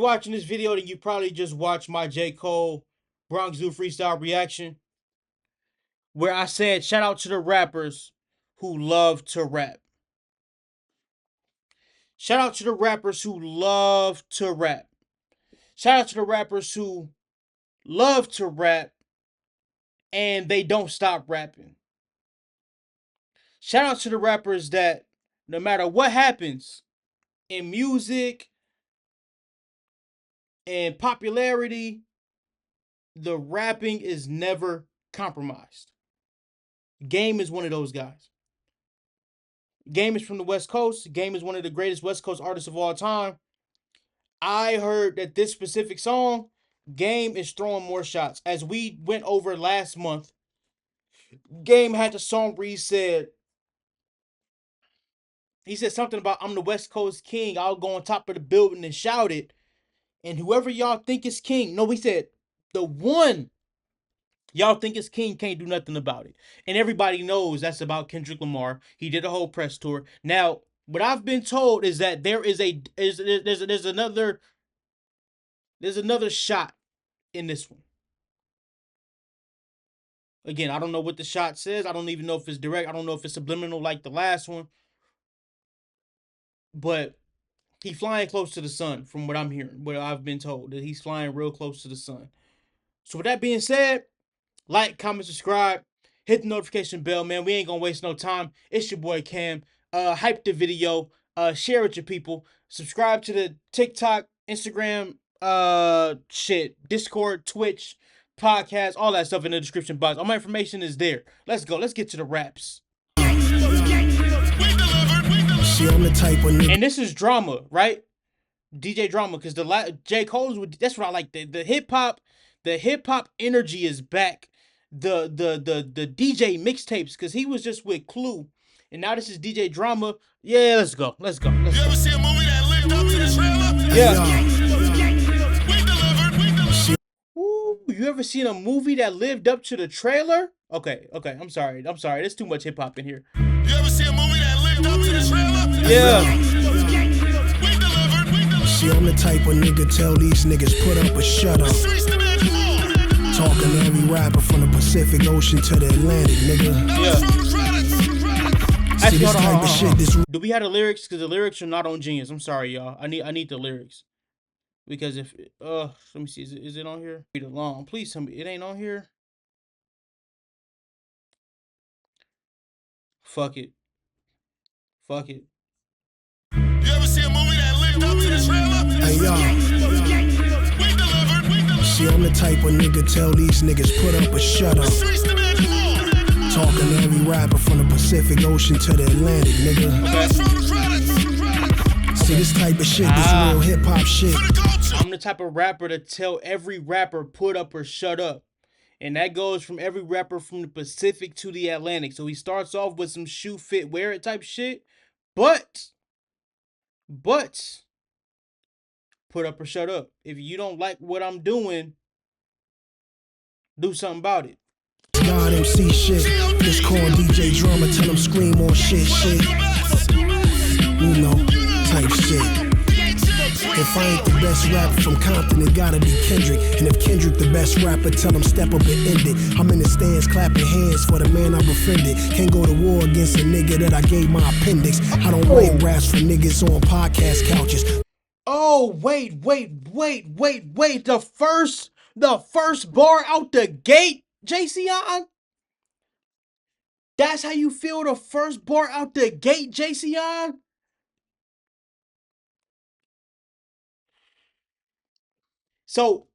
watching this video, then you probably just watched my J. Cole Bronx Zoo freestyle reaction, where I said, shout out to the rappers who love to rap. Shout out to the rappers who love to rap. Shout out to the rappers who love to rap and they don't stop rapping. Shout out to the rappers that no matter what happens in music and popularity, the rapping is never compromised. Game is one of those guys. Game is from the West Coast. Game is one of the greatest West Coast artists of all time. I heard that this specific song, Game is throwing more shots. As we went over last month, Game had the song where he said something about, I'm the West Coast king. I'll go on top of the building and shout it. And whoever y'all think is king, no, he said, the one y'all think is king can't do nothing about it. And everybody knows that's about Kendrick Lamar. He did a whole press tour. Now, what I've been told is that there's another shot in this one. Again, I don't know what the shot says. I don't even know if it's direct. I don't know if it's subliminal like the last one. But he's flying close to the sun, from what I'm hearing, what I've been told, that he's flying real close to the sun. So with that being said, like, comment, subscribe, hit the notification bell, man. We ain't gonna waste no time. It's your boy Cam. Hype the video, share it with your people, subscribe to the TikTok, Instagram, Discord, Twitch, podcast, all that stuff in the description box. All my information is there. Let's go. Let's get to the raps. And this is Drama, right? DJ Drama, because J. Cole's, that's what I like. The hip hop energy is back. The DJ mixtapes, because he was just with Clue, and now this is DJ Drama. Yeah, let's go. You ever see a movie that lived up to the trailer? Yeah. Ooh, you ever seen a movie that lived up to the trailer? Okay. I'm sorry. There's too much hip hop in here. You ever see a movie that lived up to the trailer? Yeah. See, I'm the type of nigga tell these niggas put up or shut up. Talking to every rapper from the Pacific Ocean to the Atlantic, nigga. Yeah. See, this type of shit, do we have the lyrics? Because the lyrics are not on Genius. I'm sorry, y'all. I need the lyrics. Because if let me see, is it on here? Read it long. Please tell me it ain't on here. Fuck it. You ever see a movie that lived up to the trailer? Hey, y'all. See, I'm the type of nigga tell these niggas put up or shut up. Talking to every rapper from the Pacific Ocean to the Atlantic, nigga. See, this type of shit, this real hip hop shit. I'm the type of rapper to tell every rapper put up or shut up. And that goes from every rapper from the Pacific to the Atlantic. So he starts off with some shoe fit, wear it type shit. But put up or shut up. If you don't like what I'm doing, do something about it. God MC shit. Just call DJ Drama, tell him scream on shit. You know, type shit. If I ain't the best rapper from Compton, it gotta be Kendrick. And if Kendrick the best rapper, tell him step up and end it. I'm in the stands clapping hands for the man I befriended. Can't go to war against a nigga that I gave my appendix. I don't write raps for niggas on podcast couches. Oh, wait. The first bar out the gate, JCon? That's how you feel the first bar out the gate, JCon? So,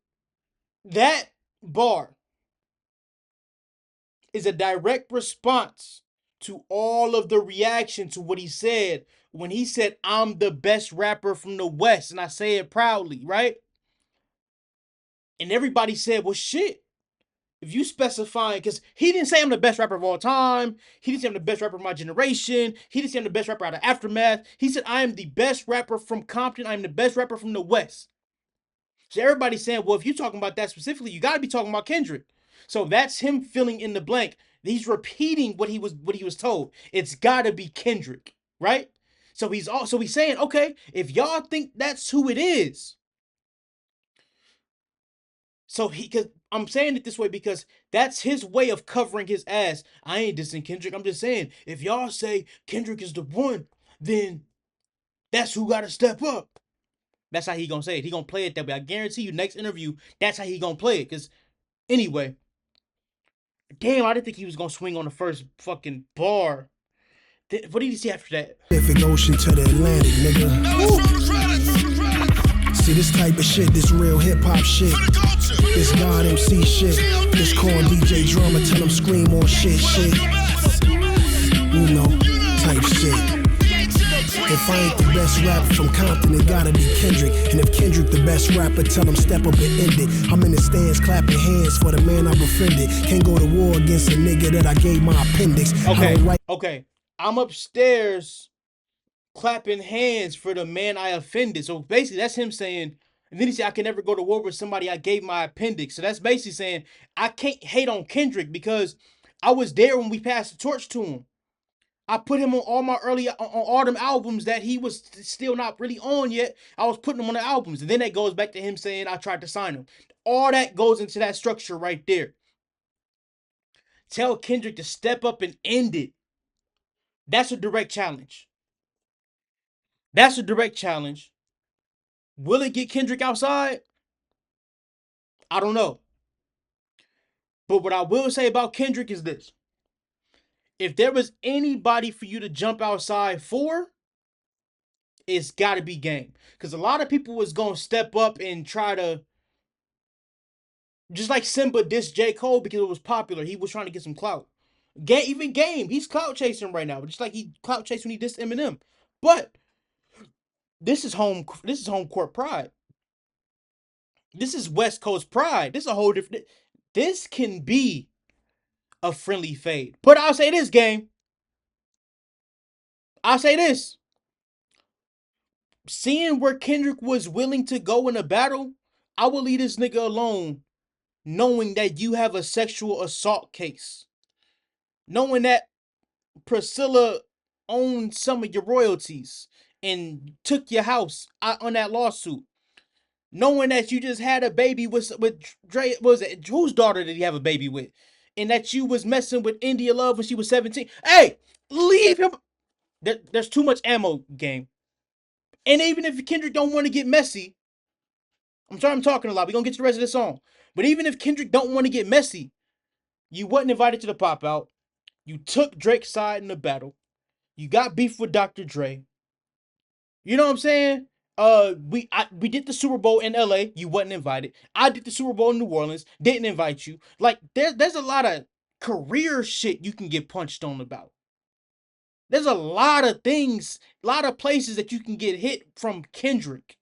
that bar is a direct response to all of the reaction to what he said when he said, I'm the best rapper from the West, and I say it proudly, right? And everybody said, well, shit. If you specify, because he didn't say I'm the best rapper of all time. He didn't say I'm the best rapper of my generation. He didn't say I'm the best rapper out of Aftermath. He said I am the best rapper from Compton. I'm the best rapper from the West. So everybody's saying, well, if you're talking about that specifically, you got to be talking about Kendrick. So that's him filling in the blank. He's repeating what he was told. It's got to be Kendrick, right? So he's saying, okay, if y'all think that's who it is, So cause I'm saying it this way because that's his way of covering his ass. I ain't dissing Kendrick. I'm just saying if y'all say Kendrick is the one, then that's who gotta step up. That's how he gonna say it. He gonna play it that way. I guarantee you, next interview, that's how he gonna play it. Cause anyway, damn, I didn't think he was gonna swing on the first fucking bar. What did he say after that? Pacific Ocean to the Atlantic, nigga. See this type of shit, this real hip hop shit. This God MC shit. This corn DJ drama, tell him scream on shit. You know, type shit. If I ain't the best rapper from Compton, it gotta be Kendrick. And if Kendrick the best rapper, tell him step up and end it. I'm in the stands clapping hands for the man I befriended. Can't go to war against a nigga that I gave my appendix. Okay. I'm upstairs clapping hands for the man I offended. So basically, that's him saying, and then he said, I can never go to war with somebody I gave my appendix. So that's basically saying, I can't hate on Kendrick because I was there when we passed the torch to him. I put him on all my early, on all them albums that he was still not really on yet. I was putting him on the albums. And then that goes back to him saying, I tried to sign him. All that goes into that structure right there. Tell Kendrick to step up and end it. That's a direct challenge. That's a direct challenge. Will it get Kendrick outside? I don't know. But what I will say about Kendrick is this. If there was anybody for you to jump outside for, it's got to be Game. Because a lot of people was going to step up and try to, just like Simba dissed J. Cole because it was popular. He was trying to get some clout. Even Game, he's clout chasing right now. Just like he clout chased when he dissed Eminem. But this is home court pride. This is West Coast pride. This is a whole different. This can be a friendly fade. But I'll say this, Game. I'll say this. Seeing where Kendrick was willing to go in a battle, I will leave this nigga alone, knowing that you have a sexual assault case. Knowing that Priscilla owned some of your royalties and took your house on that lawsuit. Knowing that you just had a baby with Dre, was it whose daughter did he have a baby with? And that you was messing with India Love when she was 17. Hey, leave him. There's too much ammo, Game. And even if Kendrick don't want to get messy, I'm sorry I'm talking a lot. We're going to get to the rest of the song. But even if Kendrick don't want to get messy, you wasn't invited to the pop out. You took Drake's side in the battle. You got beef with Dr. Dre. You know what I'm saying? We did the Super Bowl in LA. You wasn't invited. I did the Super Bowl in New Orleans. Didn't invite you. Like there's a lot of career shit you can get punched on about. There's a lot of things, a lot of places that you can get hit from Kendrick.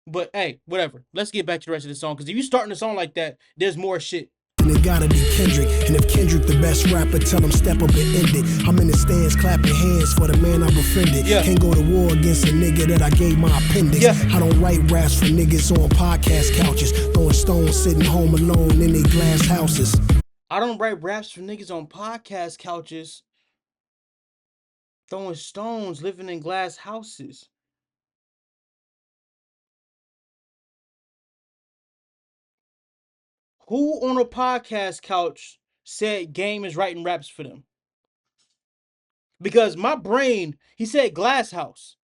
But hey, whatever. Let's get back to the rest of the song. Because if you starting a song like that, there's more shit. And it gotta be Kendrick. And if Kendrick the best rapper, tell him step up and end it. I'm in the stands clapping hands for the man I befriended. Yeah. Can't go to war against a nigga that I gave my appendix. Yeah. I don't write raps for niggas on podcast couches, throwing stones, sitting home alone in their glass houses. I don't write raps for niggas on podcast couches, throwing stones, living in glass houses. Who on a podcast couch said Game is writing raps for them? Because my brain, he said Glass House.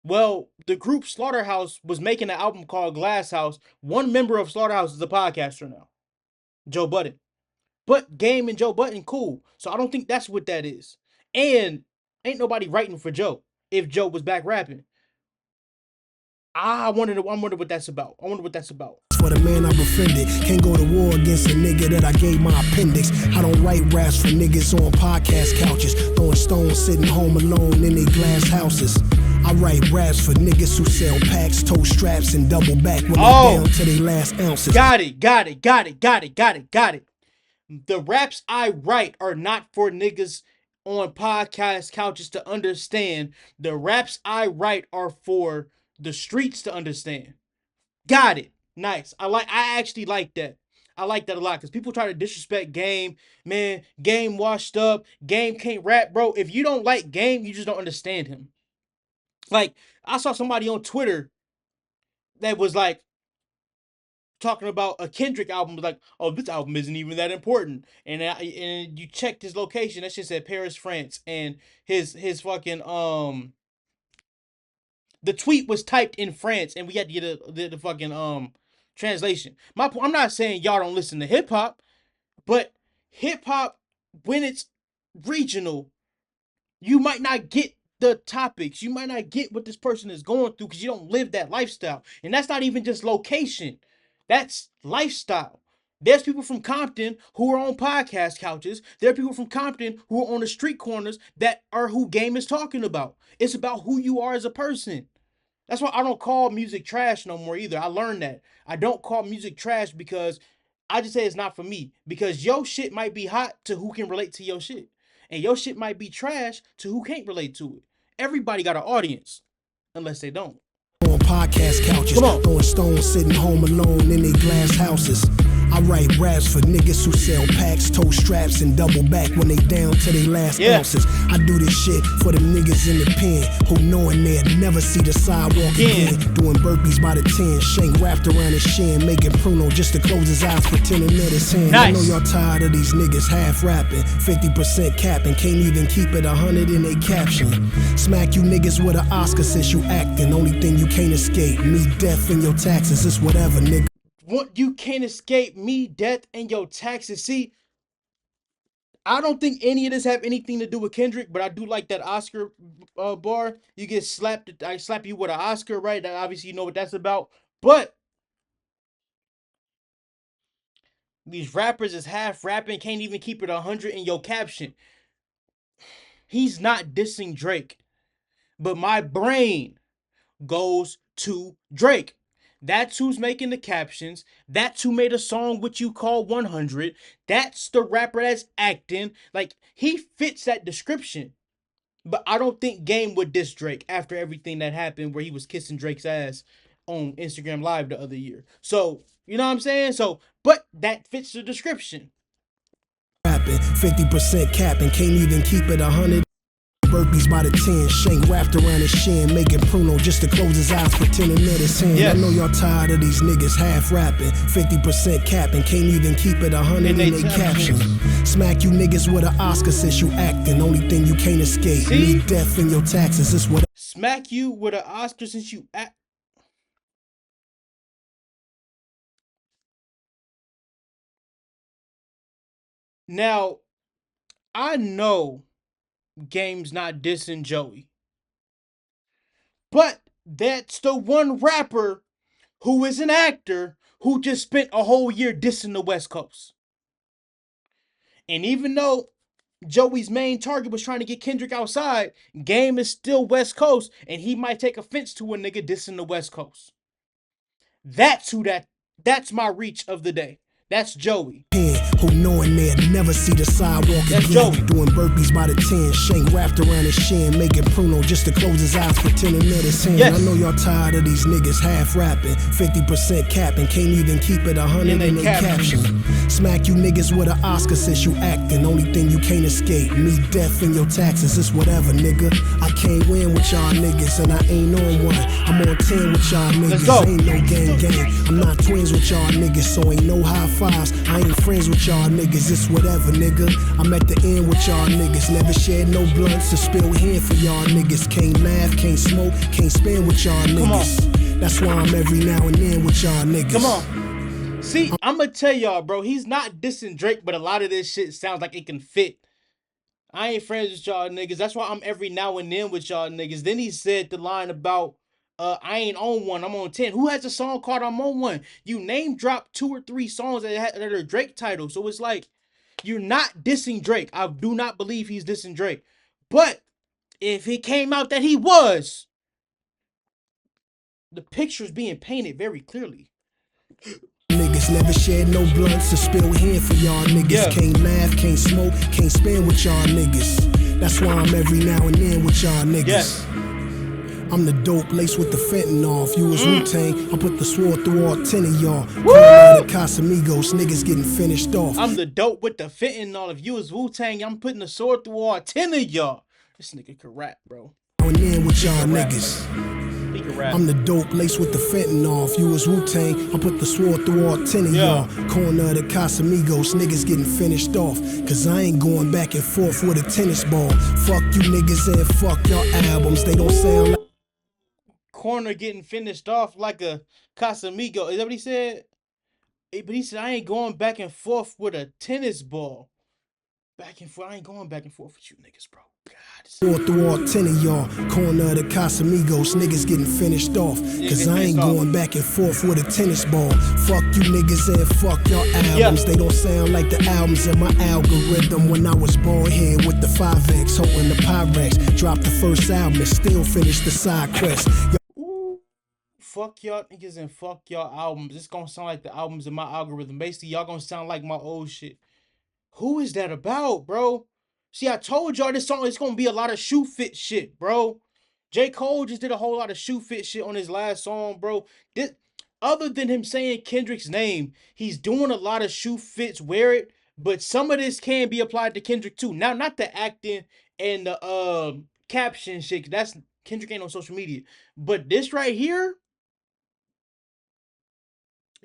Well, the group Slaughterhouse was making an album called Glass House. One member of Slaughterhouse is a podcaster now, Joe Budden. But Game and Joe Budden, cool. So I don't think that's what that is. And ain't nobody writing for Joe if Joe was back rapping. I wonder what that's about. I wonder what that's about. For the man I befriended, can't go to war against a nigga that I gave my appendix. I don't write raps for niggas on podcast couches, throwing stones, sitting home alone in their glass houses. I write raps for niggas who sell packs, toe straps, and double back when they down to their last ounces. Got it. The raps I write are not for niggas on podcast couches to understand. The raps I write are for the streets to understand. Got it. Nice. I actually like that. I like that a lot because people try to disrespect Game. Man, Game washed up. Game can't rap, bro. If you don't like Game, you just don't understand him. Like, I saw somebody on Twitter that was like, talking about a Kendrick album, was like, oh, this album isn't even that important. And you checked his location, that shit said Paris, France, and his fucking the tweet was typed in France, and we had to get the fucking translation. I'm not saying y'all don't listen to hip hop, but hip hop, when it's regional, you might not get the topics. You might not get what this person is going through because you don't live that lifestyle. And that's not even just location. That's lifestyle. There's people from Compton who are on podcast couches. There are people from Compton who are on the street corners that are who game is talking about. It's about who you are as a person. That's why I don't call music trash no more either. I learned that. I don't call music trash because I just say it's not for me. Because your shit might be hot to who can relate to your shit. And your shit might be trash to who can't relate to it. Everybody got an audience. Unless they don't. On podcast couches, throwing stones, sitting home alone in their glass houses. I write raps for niggas who sell packs, toe straps, and double back when they down to their last ounces. I do this shit for them niggas in the pen who knowing they'll never see the sidewalk again. Doing burpees by the 10, Shank wrapped around his shin, making Pruno just to close his eyes, pretending that it's him. I know y'all tired of these niggas half rapping, 50% capping, can't even keep it 100 in they caption. Smack you niggas with an Oscar since you acting, only thing you can't escape, me, death, and your taxes, it's whatever, nigga. What, you can't escape me, death, and your taxes. See, I don't think any of this have anything to do with Kendrick, but I do like that Oscar bar. You get slapped, I slap you with an Oscar, right? That obviously you know what that's about. But these rappers is half rapping, can't even keep it 100 in your caption. He's not dissing Drake, but my brain goes to Drake. That's who's making the captions. That's who made a song which you call 100. That's the rapper that's acting. Like, he fits that description. But I don't think Game would diss Drake after everything that happened where he was kissing Drake's ass on Instagram Live the other year. So, you know what I'm saying? So, but that fits the description. 50% capping, can't even keep it 100. Burpees by the 10, Shank wrapped around his shin, making Pruno just to close his eyes, pretending that it's him. I know y'all tired of these niggas half rapping, 50% capping, can't even keep it 100 in they caption. Smack you niggas with an Oscar since you acting, only thing you can't escape, me, death, and your taxes, it's what. Smack you with an Oscar since you act. Now, I know Game's not dissing Joey, but that's the one rapper who is an actor who just spent a whole year dissing the West Coast. And even though Joey's main target was trying to get Kendrick outside, Game is still West Coast, and he might take offense to a nigga dissing the West Coast. That's my reach of the day. That's Joey. Who knowing they'll never see the sidewalk That's again. Joey. Doing burpees by the 10, Shank wrapped around his shin, making Pruno just to close his eyes, pretending that it's him. I know y'all tired of these niggas half rapping, 50% capping, can't even keep it 100 in they caption. Smack you niggas with an Oscar since you acting, only thing you can't escape, me, death, and your taxes, it's whatever, nigga. I can't win with y'all niggas, and I ain't on one. I'm on 10 with y'all niggas, ain't no gang. I'm not twins with y'all niggas, so ain't no high fives. I ain't friends with y'all niggas, it's whatever, nigga. I'm at the end with y'all niggas, never shared no blunts to spill here for y'all niggas. Can't laugh, can't smoke, can't spend with y'all niggas. That's why I'm every now and then with y'all niggas. Come on. See, I'm gonna tell y'all, bro, he's not dissing Drake, but a lot of this shit sounds like it can fit. I ain't friends with y'all niggas. That's why I'm every now and then with y'all niggas. Then he said the line about I ain't on one, I'm on 10. Who has a song called I'm on one? You name drop 2 or 3 songs that are Drake titles. So it's like, you're not dissing Drake. I do not believe he's dissing Drake. But if it came out that he was, the picture's being painted very clearly. Niggas never shared no blunts to spill here for y'all niggas. Can't laugh, can't smoke, can't spend with y'all niggas. That's why I'm every now and then with y'all niggas. I'm the dope laced with the fentanyl. If you was Wu-Tang, I put the sword through all 10 of y'all. The Casamigos, niggas getting finished off. I'm the dope with the fentanyl. If you was Wu-Tang, I'm putting the sword through all 10 of y'all. This nigga can rap, bro. And then with y'all niggas. He can rap. I'm the dope laced with the fentanyl. If you was Wu-Tang, I put the sword through all 10 of y'all. Corner of the Casamigos, niggas getting finished off. Cause I ain't going back and forth with a tennis ball. Fuck you niggas and fuck your albums. They don't sound like... Corner getting finished off like a Casamigo. Is that what he said? But he said, I ain't going back and forth with a tennis ball. Back and forth. I ain't going back and forth with you niggas, bro. God, through all 10 of y'all. Corner of the Casamigos, niggas getting finished off. Cause I ain't going back and forth with a tennis ball. Fuck you niggas and fuck your albums. They don't sound like the albums in my algorithm. When I was born here with the 5X, holding the Pyrex. Dropped the first album and still finished the side quest. Ooh, fuck y'all niggas and fuck y'all albums. It's gonna sound like the albums in my algorithm. Basically, y'all gonna sound like my old shit. Who is that about, bro? See, I told y'all this song is gonna be a lot of shoe fit shit, bro. J. Cole just did a whole lot of shoe fit shit on his last song, bro. This, other than him saying Kendrick's name, he's doing a lot of shoe fits, wear it, but some of this can be applied to Kendrick too. Now, not the acting and the caption shit. That's Kendrick ain't on social media. But this right here,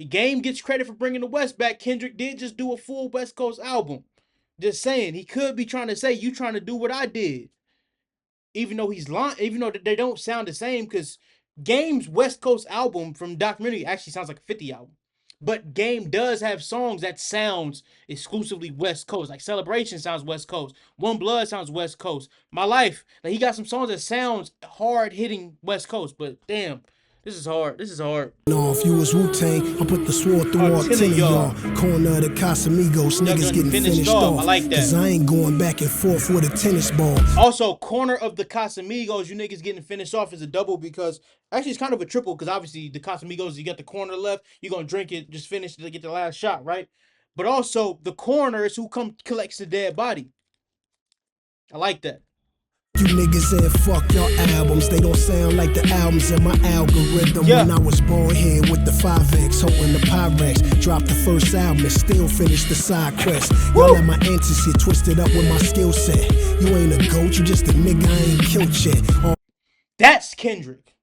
Game gets credit for bringing the West back. Kendrick did just do a full West Coast album. Just saying, he could be trying to say, you trying to do what I did. Even though he's lying, even though they don't sound the same, because Game's West Coast album from documentary actually sounds like a 50 album. But Game does have songs that sounds exclusively West Coast. Like Celebration sounds West Coast. One Blood sounds West Coast. My Life, like he got some songs that sounds hard hitting West Coast. But damn, this is hard. This is hard. No, if you was Wu-Tang, I put the sword through all 10 of y'all. Corner of the Casamigos, niggas getting finished off. I like that. Cause I ain't going back and forth with a tennis ball. Also, corner of the Casamigos, you niggas getting finished off is a double because actually it's kind of a triple because obviously the Casamigos, you got the corner left, you're gonna drink it, just finish it to get the last shot, right? But also the corner is who collects the dead body. I like that. You niggas and fuck your albums. They don't sound like the albums in my algorithm. When I was born here with the 5X, holding the Pyrex. Dropped the first album and still finished the side quest. Y'all let my answers get twisted up with my skill set. You ain't a goat, you just a nigga I ain't killed yet. That's Kendrick.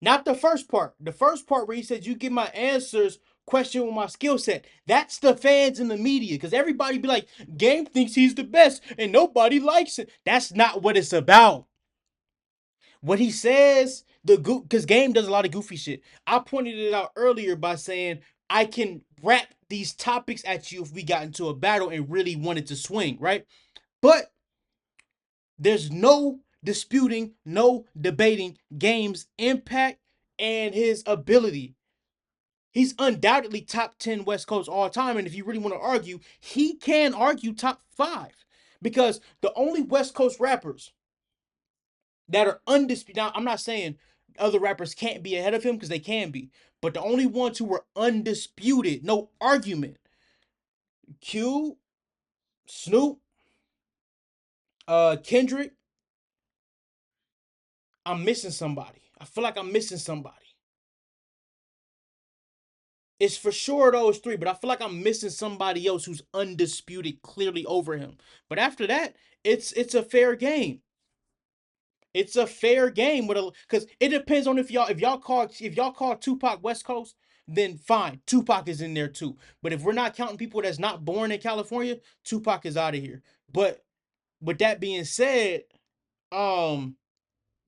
Not the first part. The first part where he said, you get my answers, question with my skill set. That's the fans in the media. Because everybody be like, Game thinks he's the best and nobody likes it. That's not what it's about. What he says, because Game does a lot of goofy shit. I pointed it out earlier by saying, I can rap these topics at you if we got into a battle and really wanted to swing, right? But there's no disputing, no debating Game's impact and his ability. He's undoubtedly top 10 West Coast all time. And if you really want to argue, he can argue top 5. Because the only West Coast rappers that are undisputed, now I'm not saying other rappers can't be ahead of him because they can be. But the only ones who were undisputed, no argument, Q, Snoop, Kendrick. I'm missing somebody. I feel like I'm missing somebody. It's for sure those 3, but I feel like I'm missing somebody else who's undisputed clearly over him. But after that, it's a fair game. It's a fair game with because it depends on if y'all call Tupac West Coast, then fine, Tupac is in there too. But if we're not counting people that's not born in California, Tupac is out of here. But with that being said,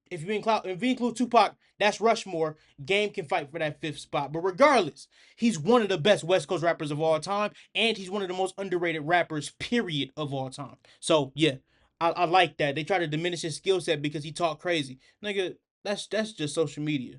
if you include Tupac, that's Rushmore. Game can fight for that 5th spot. But regardless, he's one of the best West Coast rappers of all time, and he's one of the most underrated rappers, period, of all time. So yeah, I like that. They try to diminish his skill set because he talk crazy. Nigga, that's just social media.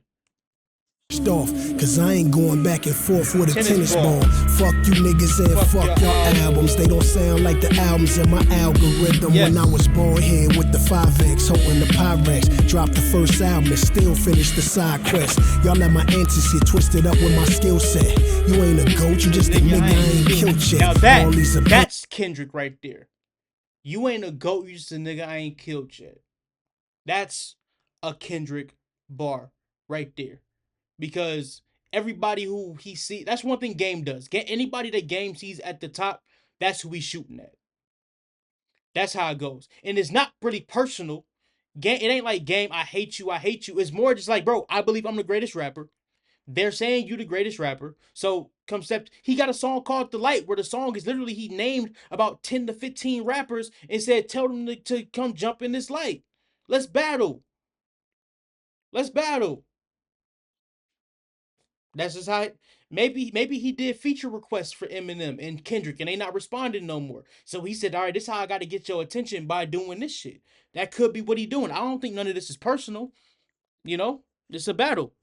Off, cause I ain't going back and forth with a tennis ball. Fuck you niggas and fuck your albums. They don't sound like the albums in my algorithm. When I was born here with the 5X, holding the Pyrex. Dropped the first album and still finished the side quest. Y'all let my answers get twisted up with my skill set. You ain't a goat, you just a nigga I ain't killed yet. Now that's Kendrick right there. You ain't a goat, you just a nigga I ain't killed yet. That's a Kendrick bar right there. Because everybody who he sees, that's one thing Game does. Anybody that Game sees at the top, that's who he's shooting at. That's how it goes. And it's not really personal. Game, it ain't like Game, I hate you, I hate you. It's more just like, bro, I believe I'm the greatest rapper. They're saying you the greatest rapper. So concept, he got a song called The Light, where the song is literally he named about 10 to 15 rappers and said, tell them to come jump in this light. Let's battle. Let's battle. That's just how maybe he did feature requests for Eminem and Kendrick and they not responding no more. So he said, all right, this is how I got to get your attention by doing this shit. That could be what he doing. I don't think none of this is personal. You know, it's a battle.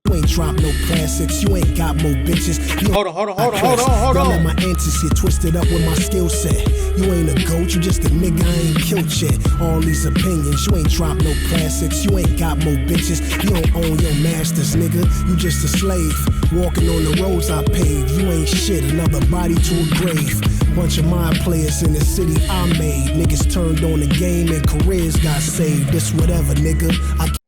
You ain't drop no classics, you ain't got more bitches. Hold on. Y'all let my answers get twisted up with my skill set. You ain't a goat, you just a nigga I ain't killed yet. All these opinions, you ain't drop no classics, you ain't got more bitches. You don't own your masters, nigga, you just a slave. Walking on the roads I paved, you ain't shit, another body to a grave. Bunch of mind players in the city I made. Niggas turned on the game and careers got saved. This whatever, nigga.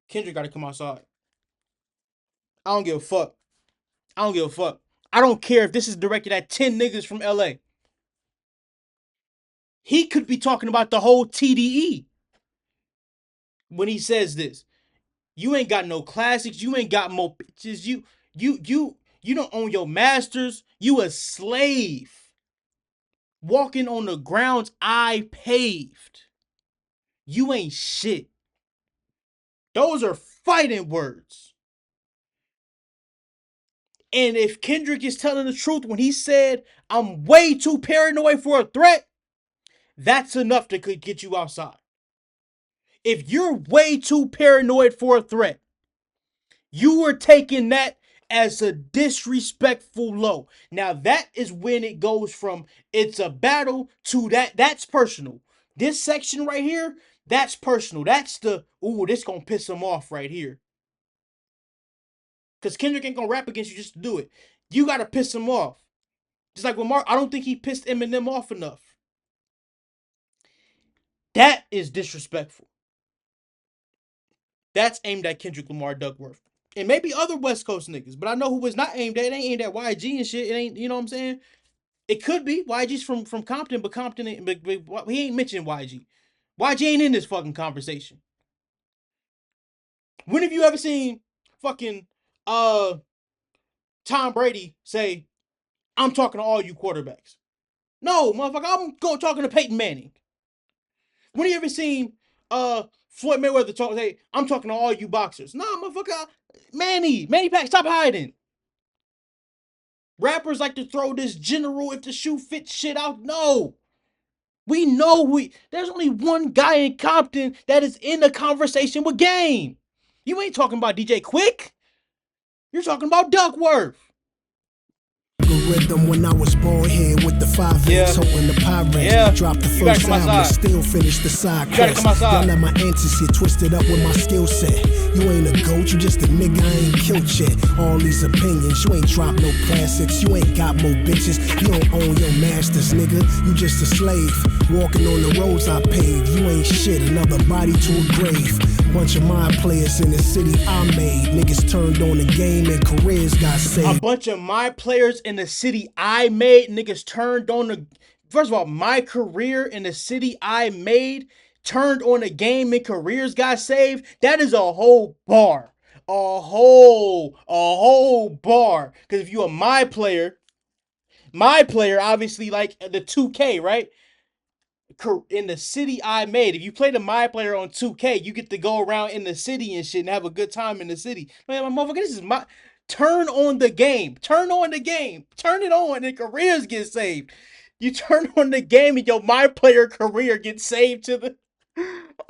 Kendrick got to come outside. I don't give a fuck. I don't give a fuck. I don't care if this is directed at 10 niggas from LA. He could be talking about the whole TDE when he says this. You ain't got no classics. You ain't got more bitches. You don't own your masters. You a slave. Walking on the grounds I paved. You ain't shit. Those are fighting words. And if Kendrick is telling the truth when he said, I'm way too paranoid for a threat, that's enough to get you outside. If you're way too paranoid for a threat, you are taking that as a disrespectful low. Now that is when it goes from it's a battle to that's personal. This section right here, that's personal. That's the, ooh, this gonna piss him off right here. Because Kendrick ain't gonna rap against you just to do it. You gotta piss him off. Just like with Mark, I don't think he pissed Eminem off enough. That is disrespectful. That's aimed at Kendrick Lamar Duckworth. And maybe other West Coast niggas, but I know who it's not aimed at. It ain't aimed at YG and shit. It ain't, you know what I'm saying? It could be. YG's from Compton, but Compton ain't, but he ain't mentioning YG. YG ain't in this fucking conversation. When have you ever seen fucking Tom Brady say, I'm talking to all you quarterbacks? No, motherfucker, I'm going talking to Peyton Manning. When have you ever seen Floyd Mayweather talk, say, I'm talking to all you boxers? Nah, motherfucker, Manny Pack, stop hiding. Rappers like to throw this general if the shoe fits shit out. No. We know there's only one guy in Compton that is in a conversation with Game. You ain't talking about DJ Quick. You're talking about Duckworth. Rhythm when I was born here with the 5 X holding the Pyrex. Yeah. Dropped the first album and still finished the side quest. Y'all let my answers get twisted up with my skill set. You ain't a goat, you just a nigga I ain't killed yet. All these opinions, you ain't dropped no classics. You ain't got more bitches, you don't own your masters, nigga. You just a slave, walking on the roads I paved. You ain't shit, another body to a grave. Bunch of mind players in the city I made. Niggas turned on the game and careers got saved. A bunch of my players in the city I made. Niggas turned on the... First of all, my career in the city I made turned on the game and careers got saved. That is a whole bar. A whole bar. Because if you a my player, obviously like the 2K, right? In the city I made, if you play the My Player on 2K, you get to go around in the city and shit and have a good time in the city. Man, my motherfucker, this is my... Turn on the game. Turn on the game. Turn it on and careers get saved. You turn on the game and your My Player career gets saved to the...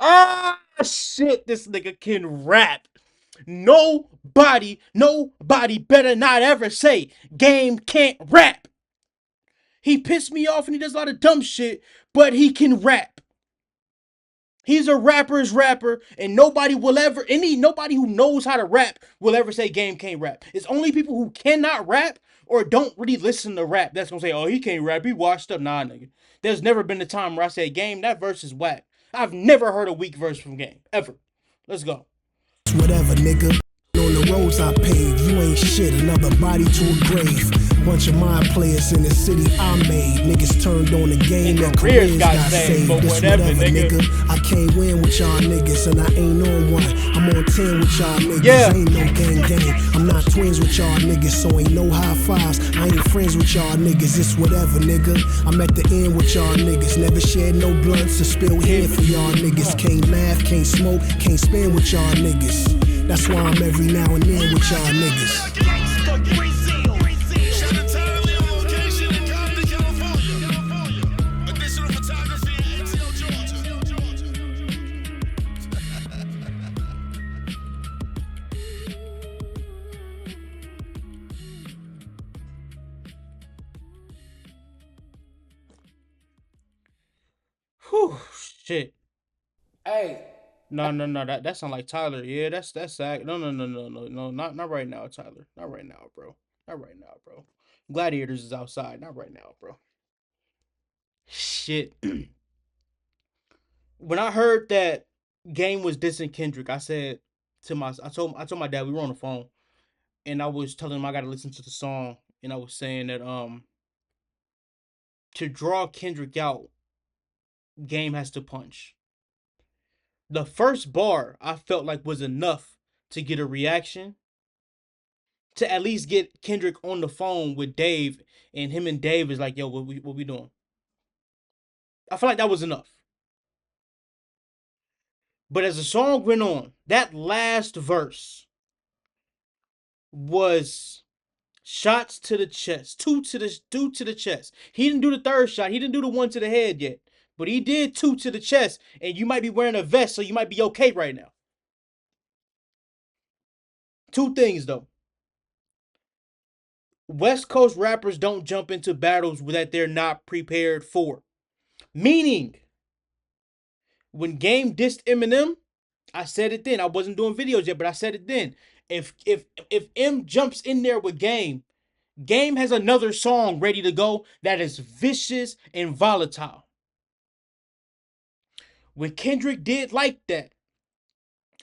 Ah, shit, this nigga can rap. Nobody better not ever say Game can't rap. He pissed me off and he does a lot of dumb shit, but he can rap. He's a rapper's rapper, and nobody who knows how to rap will ever say Game can't rap. It's only people who cannot rap or don't really listen to rap that's gonna say, oh, he can't rap, he washed up. Nah, nigga. There's never been a time where I say, Game, that verse is whack. I've never heard a weak verse from Game, ever. Let's go. Whatever, nigga. On the roads I paved. You ain't shit, another body to a grave. Bunch of mind players in the city I made. Niggas turned on the game and careers got saved. But This whatever, nigga. I can't win with y'all niggas and I ain't on one. I'm on 10 with y'all niggas. Yeah. Ain't no gang. I'm not twins with y'all niggas, so ain't no high fives. I ain't friends with y'all niggas. It's whatever, nigga. I'm at the end with y'all niggas. Never shared no blunts or spill here for y'all niggas. Can't laugh, can't smoke, can't spend with y'all niggas. That's why I'm every now and then with y'all niggas. Whew, shit. Hey, No. That sound like Tyler. Yeah, that's No. Not right now, Tyler. Not right now, bro. Not right now, bro. Gladiators is outside. Not right now, bro. Shit. When I heard that Game was dissing Kendrick, I said I told my dad, we were on the phone, and I was telling him I gotta listen to the song, and I was saying that to draw Kendrick out, Game has to punch. The first bar I felt like was enough to get a reaction, to at least get Kendrick on the phone with Dave, and him and Dave is like, yo, what we doing? I feel like that was enough. But as the song went on, that last verse was shots to the chest, two to the chest. He didn't do the third shot. He didn't do the one to the head yet, but he did two to the chest. And you might be wearing a vest, so you might be okay right now. Two things though: West Coast rappers don't jump into battles that they're not prepared for. Meaning, when Game dissed Eminem, I said it then. I wasn't doing videos yet, but I said it then. If M jumps in there with Game, Game has another song ready to go that is vicious and volatile. When Kendrick did like that,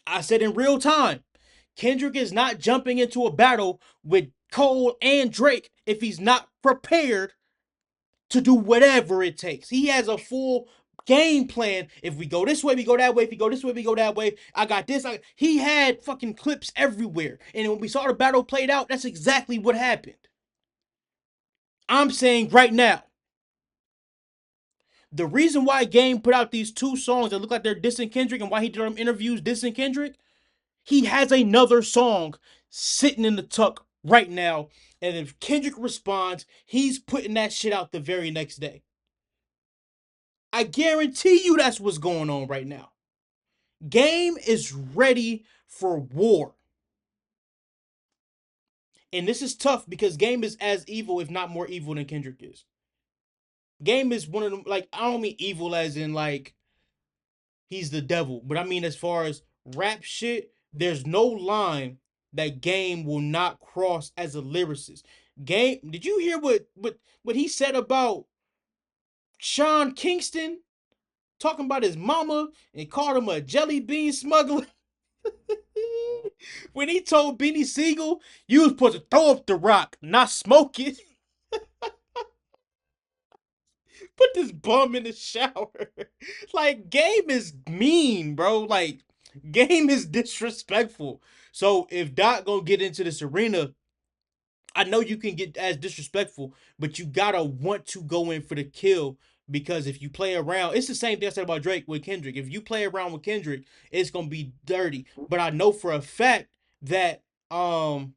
I said in real time, Kendrick is not jumping into a battle with Cole and Drake if he's not prepared to do whatever it takes. He has a full game plan. If we go this way, we go that way. If we go this way, we go that way. I got this. He had fucking clips everywhere. And when we saw the battle played out, that's exactly what happened. I'm saying right now, the reason why Game put out these two songs that look like they're dissing Kendrick and why he did them interviews dissing Kendrick, he has another song sitting in the tuck right now. And if Kendrick responds, he's putting that shit out the very next day. I guarantee you that's what's going on right now. Game is ready for war. And this is tough because Game is as evil, if not more evil, than Kendrick is. Game is one of them, like, I don't mean evil as in, like, he's the devil. But I mean as far as rap shit, there's no line that Game will not cross as a lyricist. Game, did you hear what he said about Sean Kingston? Talking about his mama and called him a jelly bean smuggler. When he told Beanie Siegel, you was supposed to throw up the rock, not smoke it. Put this bum in the shower. Like, Game is mean, bro. Like, Game is disrespectful. So if Doc gonna get into this arena, I know you can get as disrespectful, but you gotta want to go in for the kill. Because if you play around, it's the same thing I said about Drake with Kendrick. If you play around with Kendrick, it's gonna be dirty. But I know for a fact that I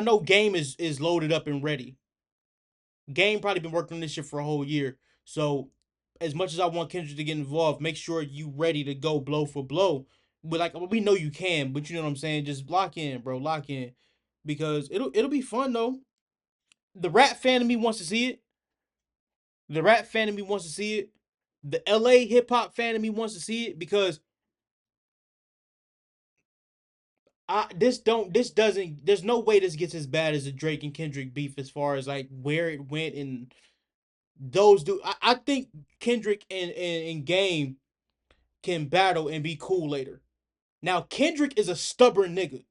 know Game is loaded up and ready. Game probably been working on this shit for a whole year. So as much as I want Kendrick to get involved, make sure you ready to go blow for blow. But like, we know you can, but you know what I'm saying? Just lock in, bro. Lock in. Because it'll be fun though. The rap fan of me wants to see it. The rap fan of me wants to see it. The LA hip hop fan of me wants to see it because this doesn't, there's no way this gets as bad as the Drake and Kendrick beef as far as like where it went and those do. I think Kendrick and Game can battle and be cool later. Now Kendrick is a stubborn nigga.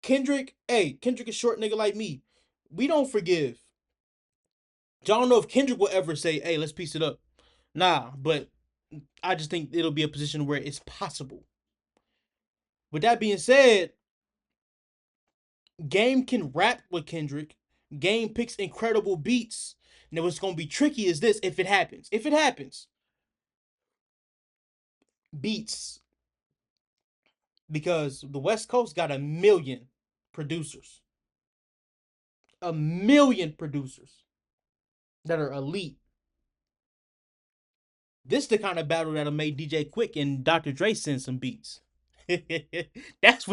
Kendrick is short nigga like me. We don't forgive. So I don't know if Kendrick will ever say, "Hey, let's piece it up." Nah, but I just think it'll be a position where it's possible. With that being said, Game can rap with Kendrick. Game picks incredible beats. Now what's gonna be tricky is this: if it happens, beats, because the West Coast got a million producers, a million producers that are elite. This is the kind of battle that'll make DJ Quick and Dr. Dre send some beats. That's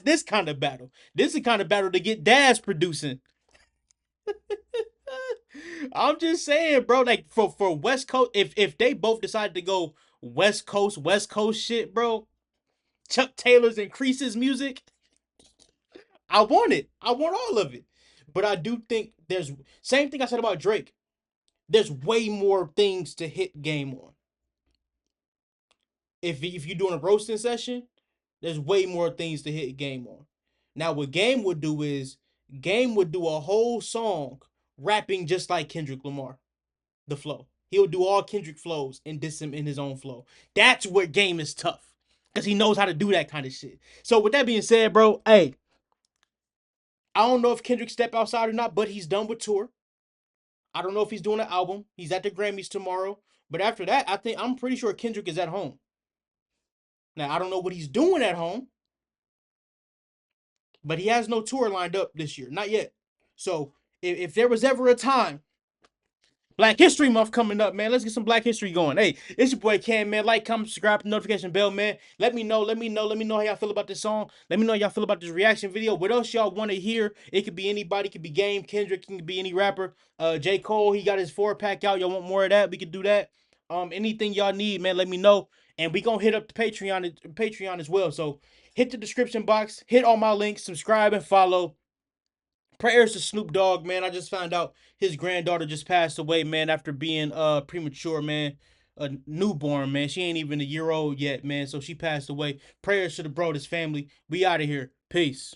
this kind of battle. This is the kind of battle to get Daz producing. I'm just saying, bro. Like for West Coast, if they both decided to go West Coast shit, bro. Chuck Taylor's and Crease's music, I want it. I want all of it. But I do think there's same thing I said about Drake. There's way more things to hit Game on. If you're doing a roasting session, there's way more things to hit Game on. Now, what Game would do is Game would do a whole song rapping just like Kendrick Lamar, the flow. He'll do all Kendrick flows and diss him in his own flow. That's where Game is tough because he knows how to do that kind of shit. So with that being said, bro, hey, I don't know if Kendrick step outside or not, but he's done with tour. I don't know if he's doing an album. He's at the Grammys tomorrow. But after that, I'm pretty sure Kendrick is at home. Now I don't know what he's doing at home, but he has no tour lined up this year, not yet. So if there was ever a time, Black History Month coming up, man. Let's get some Black History going. Hey, it's your boy Cam, man. Like, comment, subscribe, notification bell, man. Let me know how y'all feel about this song. Let me know how y'all feel about this reaction video. What else y'all want to hear? It could be anybody, it could be Game, Kendrick, it could be any rapper. J. Cole, he got his 4-pack out. Y'all want more of that? We could do that. Anything y'all need, man, let me know. And we gonna hit up the Patreon as well. So hit the description box, hit all my links, subscribe and follow. Prayers to Snoop Dogg, man. I just found out his granddaughter just passed away, man, after being premature, man. A newborn, man. She ain't even a year old yet, man. So she passed away. Prayers to the bro, his family. We out of here. Peace.